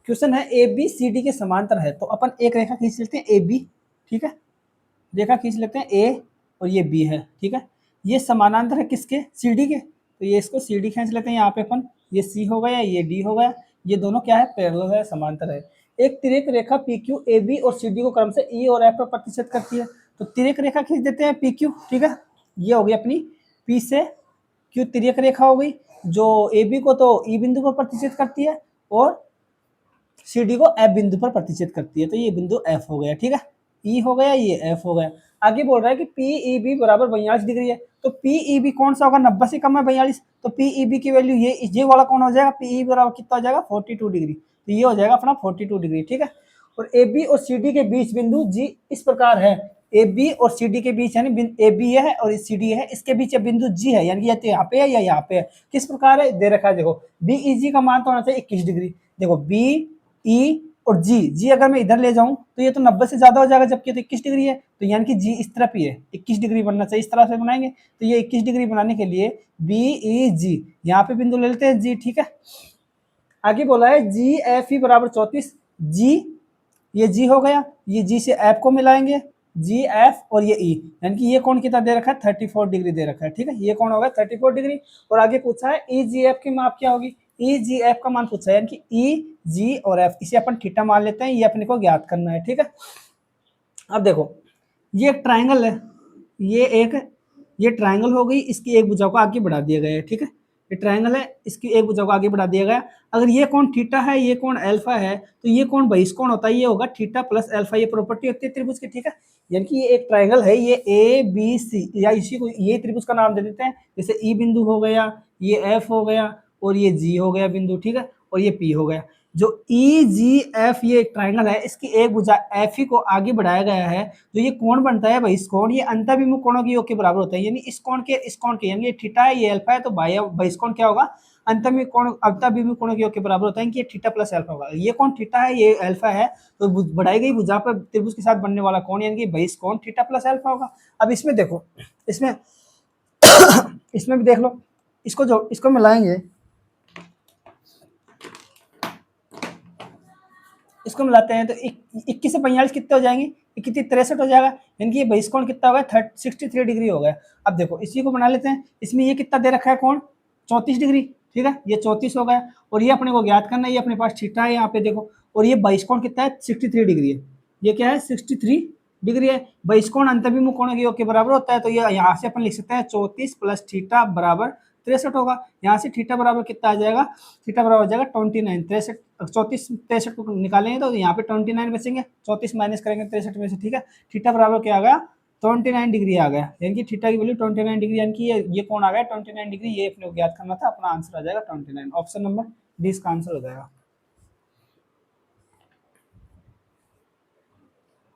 Question है A B C D के समांतर है, तो अपन एक रेखा खींच लेते हैं ए बी, ठीक है, रेखा खींच लेते हैं ए और ये बी है, ठीक है, ये समानांतर है किसके, सी डी के, तो ये इसको सी डी खींच लेते हैं यहाँ पे अपन, ये सी हो गया, ये डी हो गया, ये दोनों क्या है, पैरेलल है, समांतर है। एक तिर्यक रेखा पी क्यू ए बी और सी डी को क्रम से ई और एफ पर प्रतिच्छेद करती है, तो तिर्यक रेखा खींच देते हैं पी क्यू, ठीक है, ये हो गई अपनी पी से क्यू तिर्यक रेखा हो गई, जो ए बी को तो ई बिंदु पर प्रतिच्छेद करती है और सी डी को एफ बिंदु पर प्रतिच्छेद करती है, तो ये बिंदु एफ हो गया, ठीक है, ई हो गया, ये एफ हो गया। आगे बोल रहा है कि पी ई बी बराबर 42 डिग्री है, तो पी ई बी कौन सा होगा, 90 से कम है 42, तो पी ई बी की वैल्यू ये वाला कौन हो जाएगा, पी ई बराबर कितना हो जाएगा 42 डिग्री, तो ये हो जाएगा अपना 42 डिग्री, ठीक है। और ए बी और सी डी के बीच बिंदु जी इस प्रकार है, ए बी और सी डी के बीच यानी ए बी है और सी डी है, इसके बीच बिंदु जी है, यानी कि यहाँ पे है या यहाँ पे है, किस प्रकार है दे रखा है, देखो बी ई जी का मान तो होना चाहिए 21 डिग्री, देखो बी ई और जी अगर मैं इधर ले जाऊं तो ये तो 90 से ज्यादा हो जाएगा, जबकि तो 21 डिग्री है, तो यानी कि जी इस तरफ ही है, 21 डिग्री बनना चाहिए, इस तरह से बनाएंगे, तो ये 21 डिग्री बनाने के लिए बी ई जी यहाँ पे बिंदु ले लेते हैं जी, ठीक है। आगे बोला है जी एफ ई बराबर 34, जी ये जी हो गया, ये जी से एफ को मिलाएंगे, जी एफ और ये ई, यानी कि ये कोण कितना दे रखा है 34 डिग्री दे रखा है, ठीक है, ये कोण होगा 34 डिग्री। और आगे पूछा है ई जी एफ की माप क्या होगी, ई जी एफ का मान पूछा है, यानी कि ई जी और एफ, इसे अपन थीटा मान लेते हैं, ये अपने को ज्ञात करना है, ठीक है। अब देखो ये एक ट्राइंगल है, ये ट्राइंगल हो गई, इसकी एक भुजा को आगे बढ़ा दिया गया है, ठीक है, ये ट्राइंगल है, इसकी एक भुजा को आगे बढ़ा दिया गया। अगर ये कोण थीटा है, ये कोण अल्फा है, तो ये कोण बहिष्कोण होता है, ये होगा थीटा प्लस अल्फा, ये प्रॉपर्टी होती है त्रिभुज की, ठीक है। यानी कि ये एक ट्राइंगल है, ये ए बी सी या इसी को ये त्रिभुज का नाम दे देते हैं, जैसे ई बिंदु हो गया, ये एफ हो गया और ये जी हो गया बिंदु, ठीक है, और ये पी हो गया। जो ई जी एफ ये एक ट्राइंगल है, इसकी एक भुजा एफ ही को आगे बढ़ाया गया है, जो ये कोण बनता है भाई, इस कोण ये अंतःभिमुख कोणों की योग के बराबर होता है, यानी इस कोण के यानी ये थीटा है, ये अल्फा है, तो बहिष्कोण क्या होगा, अंतःभिमुख कोणों के योग के बराबर होता है, कि ये थीटा प्लस अल्फा होगा, ये कोण थीटा है, ये अल्फा है, तो बढ़ाई गई भुजा पर त्रिभुज के साथ बनने वाला कोण यानी कि बहिष्कोण थीटा प्लस अल्फा होगा। अब इसमें देखो, इसमें इसमें भी देख लो, इसको मिलाएंगे, इसको मिलाते हैं तो 21 से 45 कितने हो जाएंगे, 63 हो जाएगा, यानी कि ये बहिष्कोण कितना होगा 63 डिग्री हो गया। अब देखो इसी को बना लेते हैं, इसमें ये कितना दे रखा है कोण 34 डिग्री, ठीक है, ये 34 हो गया, और ये अपने को ज्ञात करना है, ये अपने पास थीटा है यहाँ पे देखो, और ये बहिष्कोण कितना है 63 डिग्री है, ये क्या है 63 डिग्री है, बहिष्कोण अंतःभिमुख कोण के योग के बराबर होता है, तो ये यहाँ से अपन लिख सकते हैं 34 प्लस थीटा बराबर 63 होगा। यहाँ से थीटा बराबर कितना आ जाएगा, थीटा बराबर हो जाएगा 29, 34 63 को निकालेंगे तो यहाँ पे 29 बचेंगे, 34 माइनस करेंगे 63 में से, ठीक है, थीटा बराबर क्या आ गया 29 डिग्री आ गया, यानी कि थीटा की वैल्यू 29 डिग्री, यानी कि ये कौन आ गया 29 डिग्री, ये अपने को ज्ञात करना था, अपना आंसर आ जाएगा 29, ऑप्शन नंबर डी इसका आंसर हो जाएगा।